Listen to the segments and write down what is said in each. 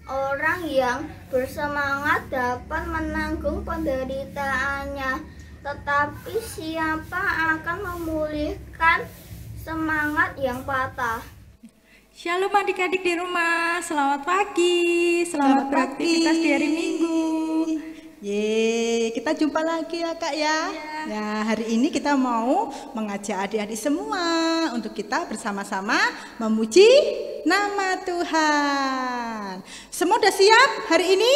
orang yang bersemangat dapat menanggung penderitaannya, tetapi siapa akan memulihkan semangat yang patah? Shalom adik-adik di rumah, selamat pagi, selamat beraktivitas di hari Minggu. Yeay, kita jumpa lagi ya Kak ya. Ya, hari ini kita mau mengajak adik-adik semua untuk kita bersama-sama memuji nama Tuhan. Semua udah siap hari ini?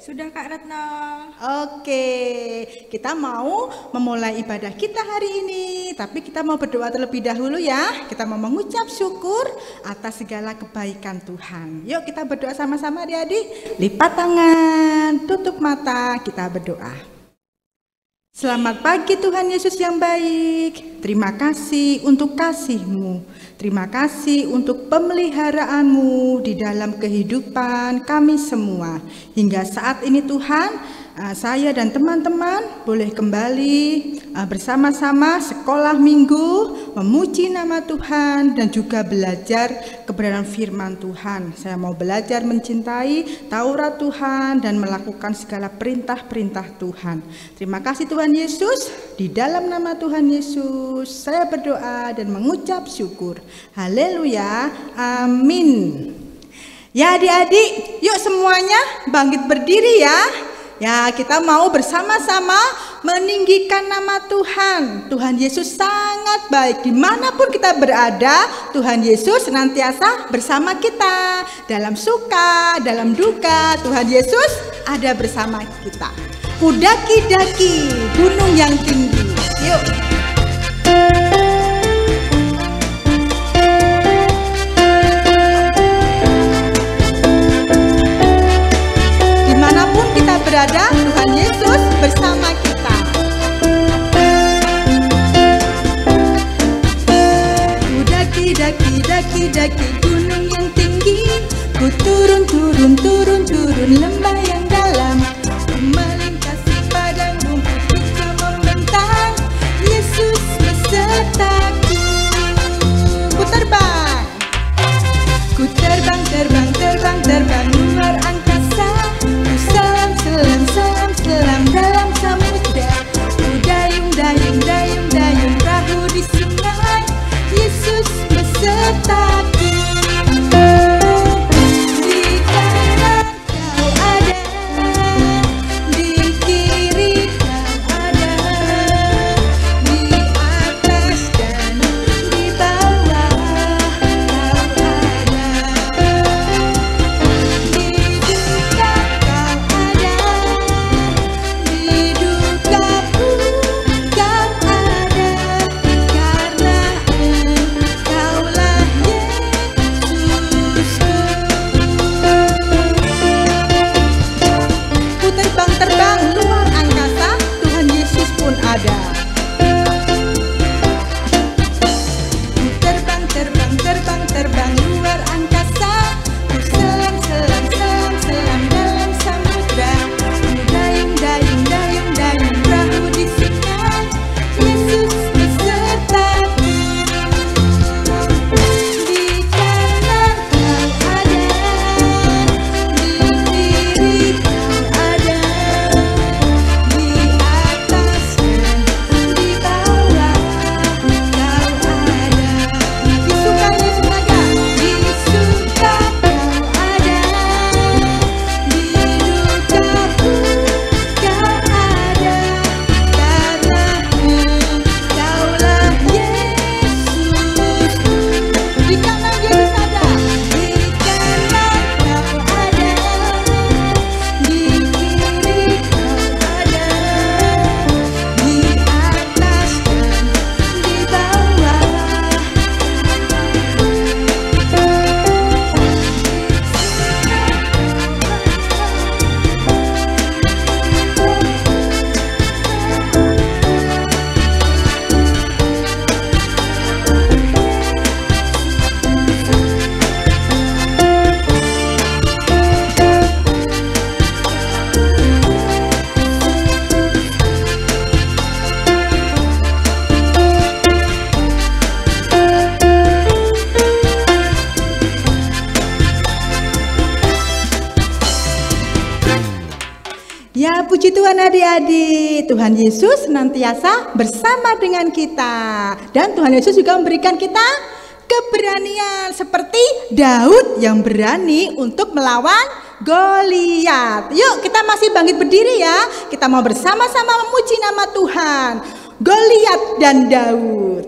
Sudah Kak Retno. Oke, kita mau memulai ibadah kita hari ini. Tapi kita mau berdoa terlebih dahulu ya. Kita mau mengucap syukur atas segala kebaikan Tuhan. Yuk kita berdoa sama-sama adik-adik. Lipat tangan, tutup mata, kita berdoa. Selamat pagi Tuhan Yesus yang baik. Terima kasih untuk kasih-Mu. Terima kasih untuk pemeliharaanmu di dalam kehidupan kami semua. Hingga saat ini Tuhan, saya dan teman-teman boleh kembali bersama-sama sekolah minggu, memuji nama Tuhan dan juga belajar kebenaran firman Tuhan. Saya mau belajar mencintai Taurat Tuhan dan melakukan segala perintah-perintah Tuhan. Terima kasih Tuhan Yesus, di dalam nama Tuhan Yesus saya berdoa dan mengucap syukur. Haleluya, amin. Ya adik-adik, yuk semuanya bangkit berdiri ya. Ya, kita mau bersama-sama meninggikan nama Tuhan. Tuhan Yesus sangat baik. Dimanapun kita berada, Tuhan Yesus senantiasa bersama kita. Dalam suka, dalam duka, Tuhan Yesus ada bersama kita. Kudaki-daki gunung yang tinggi. Yuk. Dimanapun kita berada, Tuhan Yesus bersama kita. Daki-daki gunung yang tinggi, ku turun lembah yang dalam, ku melintasi padang rumput hijau membentang. Yesus besertaku. Ku terbang luar angkasa, ku selam dalam samudra, ku dayung perahu di sungai. Yesus besertaku. Di kanan kau ada, di kiri kau ada, di atas dan di bawah kau ada, di duka kau ada, di dukaku kau ada, karena Engkaulah Yesus. adik-adik, Tuhan Yesus senantiasa bersama dengan kita. Dan Tuhan Yesus juga memberikan kita keberanian seperti Daud yang berani untuk melawan Goliat. Yuk kita masih bangkit berdiri ya. Kita mau bersama-sama memuji nama Tuhan. Goliat dan Daud.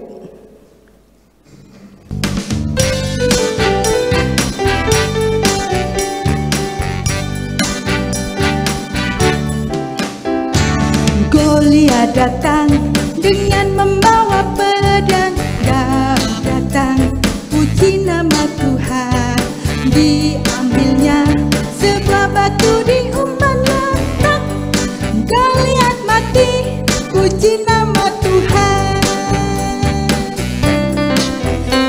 Goliat datang dengan membawa pedang. Daud datang, puji nama Tuhan. Diambilnya sebuah batu diumpannya, tak. Goliat mati, puji nama Tuhan.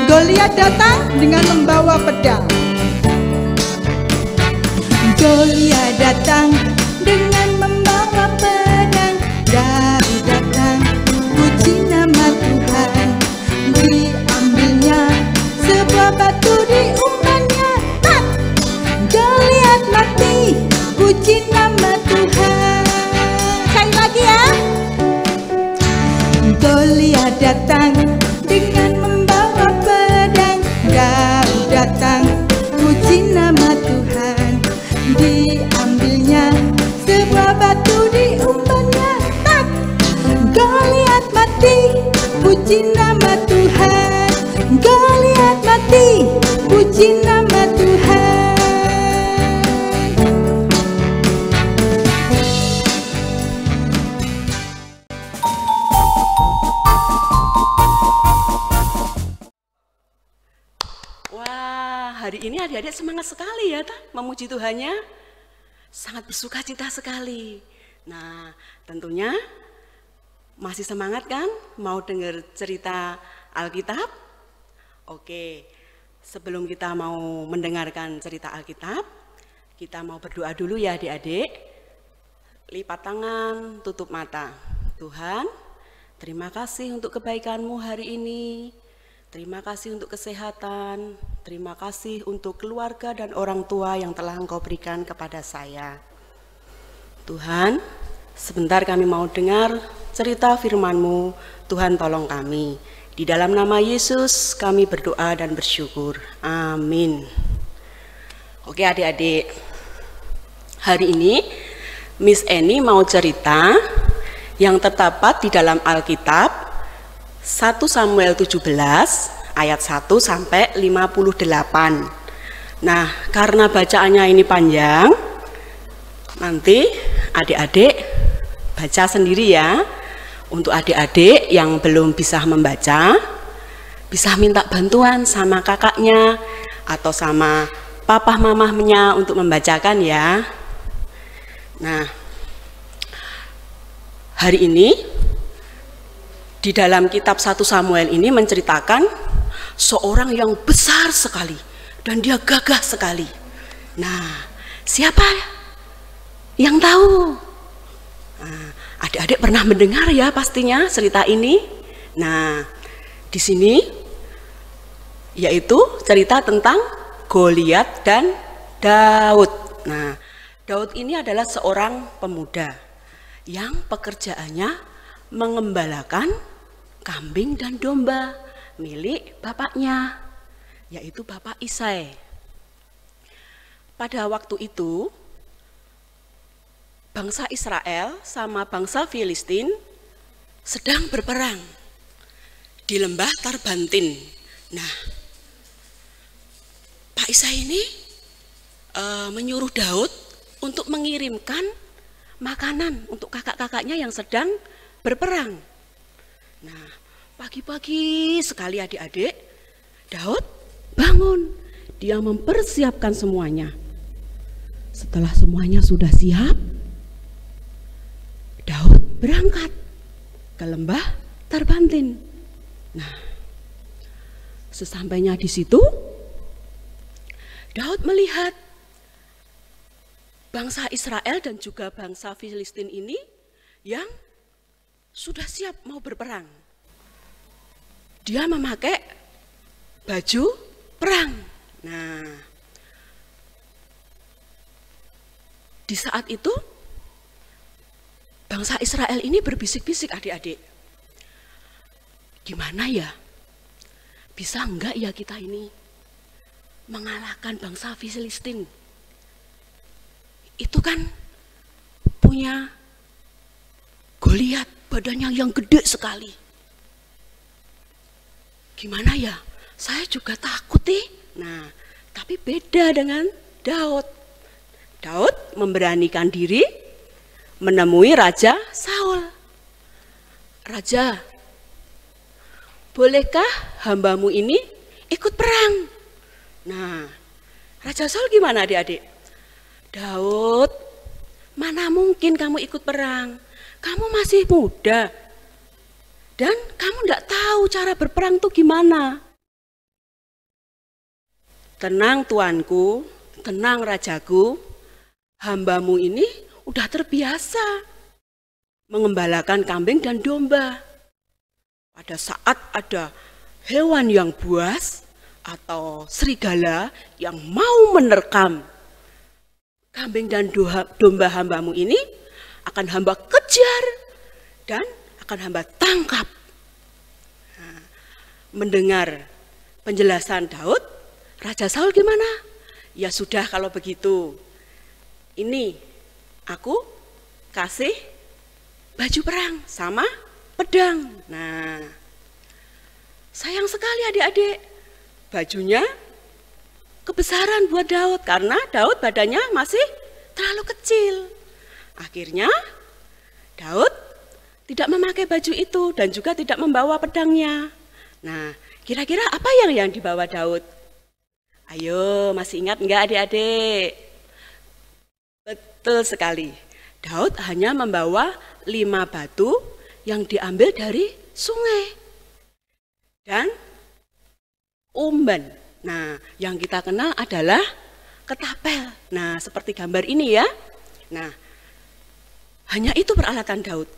Goliat datang dengan membawa pedang. Goliat datang dengan membawa pedang. Daud datang, puji nama Tuhan. Diambilnya sebuah batu diumpannya, tak. Goliat mati, puji nama Tuhan. Sekali lagi ya. Goliat datang dengan membawa pedang. Daud datang, puji nama Tuhan. Diambilnya sebuah batu diumpannya, tak. Goliat mati, puji nama Tuhan. Goliat mati, puji nama Tuhan. Wah, hari ini adik-adik semangat sekali ya, memuji Tuhannya. Sangat bersuka cita sekali. Nah, tentunya masih semangat kan? Mau dengar cerita Alkitab? Oke, sebelum kita mau mendengarkan cerita Alkitab, kita mau berdoa dulu ya adik-adik. Lipat tangan, tutup mata. Tuhan, terima kasih untuk kebaikan-Mu hari ini. Terima kasih untuk kesehatan, terima kasih untuk keluarga dan orang tua yang telah Engkau berikan kepada saya. Tuhan, sebentar kami mau dengar cerita firman-Mu, Tuhan tolong kami. Di dalam nama Yesus kami berdoa dan bersyukur. Amin. Oke adik-adik, hari ini Miss Eni mau cerita yang terdapat di dalam Alkitab 1 Samuel 17 ayat 1 sampai 58. Nah, karena bacaannya ini panjang, nanti adik-adik baca sendiri ya. Untuk adik-adik yang belum bisa membaca, bisa minta bantuan sama kakaknya atau sama papa mamahnya untuk membacakan ya. Nah, hari ini di dalam kitab 1 Samuel ini menceritakan seorang yang besar sekali dan dia gagah sekali. Nah, siapa yang tahu? Nah, adik-adik pernah mendengar ya pastinya cerita ini. Nah, di sini yaitu cerita tentang Goliat dan Daud. Nah, Daud ini adalah seorang pemuda yang pekerjaannya mengembalakan kambing dan domba milik bapaknya, yaitu Bapak Isai. Pada waktu itu, bangsa Israel sama bangsa Filistin sedang berperang di lembah Tarbantin. Nah, Pak Isai ini menyuruh Daud untuk mengirimkan makanan untuk kakak-kakaknya yang sedang berperang. Nah, pagi-pagi sekali adik-adik, Daud bangun, dia mempersiapkan semuanya. Setelah semuanya sudah siap, Daud berangkat ke lembah Tarbantin. Nah, sesampainya di situ, Daud melihat bangsa Israel dan juga bangsa Filistin ini yang sudah siap mau berperang. Dia memakai baju perang. Nah, di saat itu bangsa Israel ini berbisik-bisik adik-adik. Gimana ya? Bisa enggak ya kita ini mengalahkan bangsa Filistin? Itu kan punya Goliat, badannya yang gede sekali. Gimana ya? Saya juga takut Nah, tapi beda dengan Daud. Daud memberanikan diri menemui Raja Saul. Raja, bolehkah hambamu ini ikut perang? Nah, Raja Saul gimana adik-adik? Daud, mana mungkin kamu ikut perang? Kamu masih muda. Dan kamu tidak tahu cara berperang itu gimana. Tenang tuanku, tenang rajaku, hambamu ini udah terbiasa mengembalakan kambing dan domba. Pada saat ada hewan yang buas atau serigala yang mau menerkam kambing dan domba hambamu ini, akan hamba kejar dan akan hamba tangkap. Nah, mendengar penjelasan Daud, Raja Saul gimana? Ya sudah kalau begitu, ini aku kasih baju perang sama pedang. Nah, sayang sekali adik-adik, bajunya kebesaran buat Daud karena Daud badannya masih terlalu kecil. Akhirnya Daud tidak memakai baju itu dan juga tidak membawa pedangnya. Nah, kira-kira apa yang dibawa Daud? Ayo, masih ingat enggak adik-adik? Betul sekali. Daud hanya membawa 5 batu yang diambil dari sungai dan umban. Nah, yang kita kenal adalah ketapel. Nah, seperti gambar ini ya. Nah, hanya itu peralatan Daud.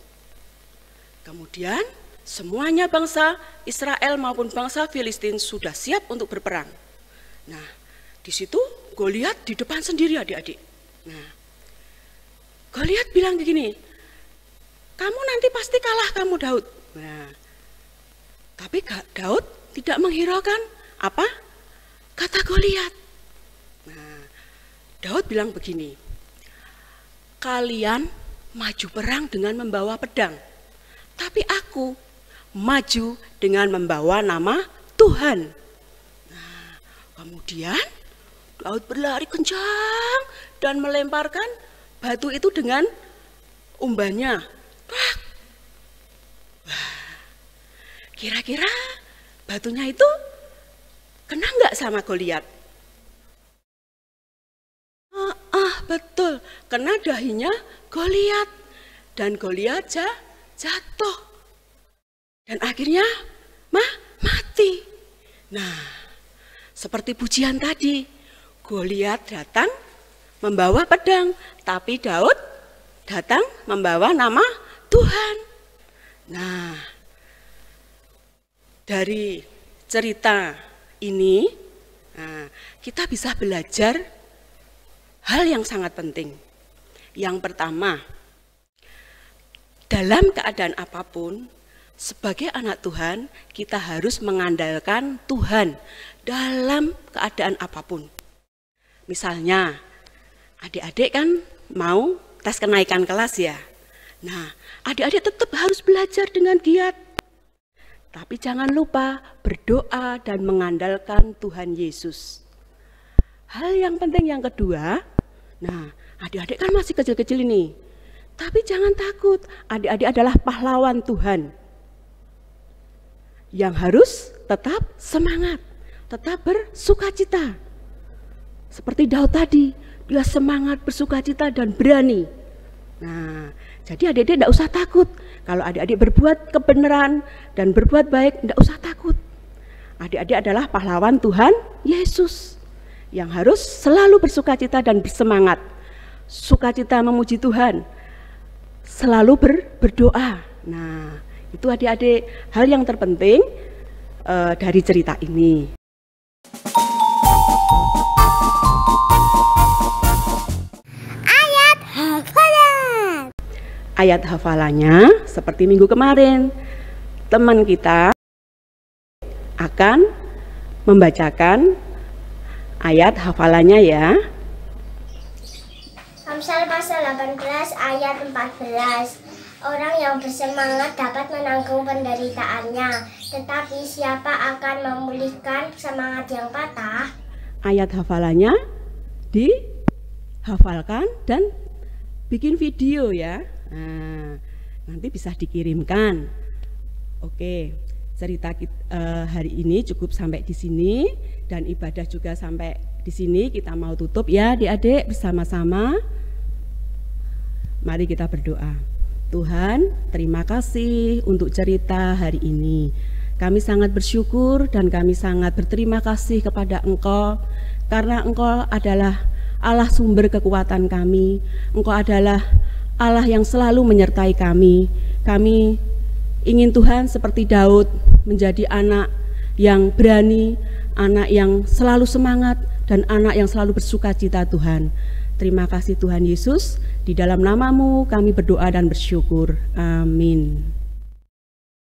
Kemudian semuanya bangsa Israel maupun bangsa Filistin sudah siap untuk berperang. Nah, di situ Goliat di depan sendiri adik-adik. Nah, Goliat bilang begini, kamu nanti pasti kalah kamu Daud. Nah, tapi Daud tidak menghiraukan apa kata Goliat. Nah, Daud bilang begini, kalian maju perang dengan membawa pedang, tapi aku maju dengan membawa nama Tuhan. Nah, kemudian Daud berlari kencang dan melemparkan batu itu dengan umbannya. Wah, kira-kira batunya itu kena nggak sama Goliat? Betul, kena dahinya Goliat dan Goliat jatuh dan akhirnya mati. Nah, seperti pujian tadi, Goliat datang membawa pedang, tapi Daud datang membawa nama Tuhan. Nah, dari cerita ini kita bisa belajar hal yang sangat penting. Yang pertama, dalam keadaan apapun, sebagai anak Tuhan, kita harus mengandalkan Tuhan dalam keadaan apapun. Misalnya, adik-adik kan mau tes kenaikan kelas ya. Nah, adik-adik tetap harus belajar dengan giat. Tapi jangan lupa berdoa dan mengandalkan Tuhan Yesus. Hal yang penting yang kedua, nah adik-adik kan masih kecil-kecil ini. Tapi jangan takut, adik-adik adalah pahlawan Tuhan. Yang harus tetap semangat, tetap bersukacita. Seperti Daud tadi, dia semangat, bersukacita dan berani. Nah, jadi adik-adik tidak usah takut. Kalau adik-adik berbuat kebenaran dan berbuat baik, tidak usah takut. Adik-adik adalah pahlawan Tuhan Yesus yang harus selalu bersukacita dan bersemangat. Sukacita memuji Tuhan, selalu berdoa. Nah, itu adik-adik hal yang terpenting dari cerita ini. ayat hafalannya seperti minggu kemarin. Teman kita akan membacakan ayat hafalannya ya. Amsal pasal 18 ayat 14. Orang yang bersemangat dapat menanggung penderitaannya, tetapi siapa akan memulihkan semangat yang patah? Ayat hafalannya dihafalkan dan bikin video ya. Nah, nanti bisa dikirimkan. Oke, cerita hari ini cukup sampai di sini dan ibadah juga sampai di sini. Kita mau tutup ya adik-adik bersama-sama. Mari kita berdoa. Tuhan, terima kasih untuk cerita hari ini. Kami sangat bersyukur dan kami sangat berterima kasih kepada Engkau karena Engkau adalah Allah sumber kekuatan kami. Engkau adalah Allah yang selalu menyertai kami. Kami ingin Tuhan seperti Daud menjadi anak yang berani, anak yang selalu semangat, dan anak yang selalu bersukacita Tuhan. Terima kasih Tuhan Yesus, di dalam nama-Mu kami berdoa dan bersyukur. Amin.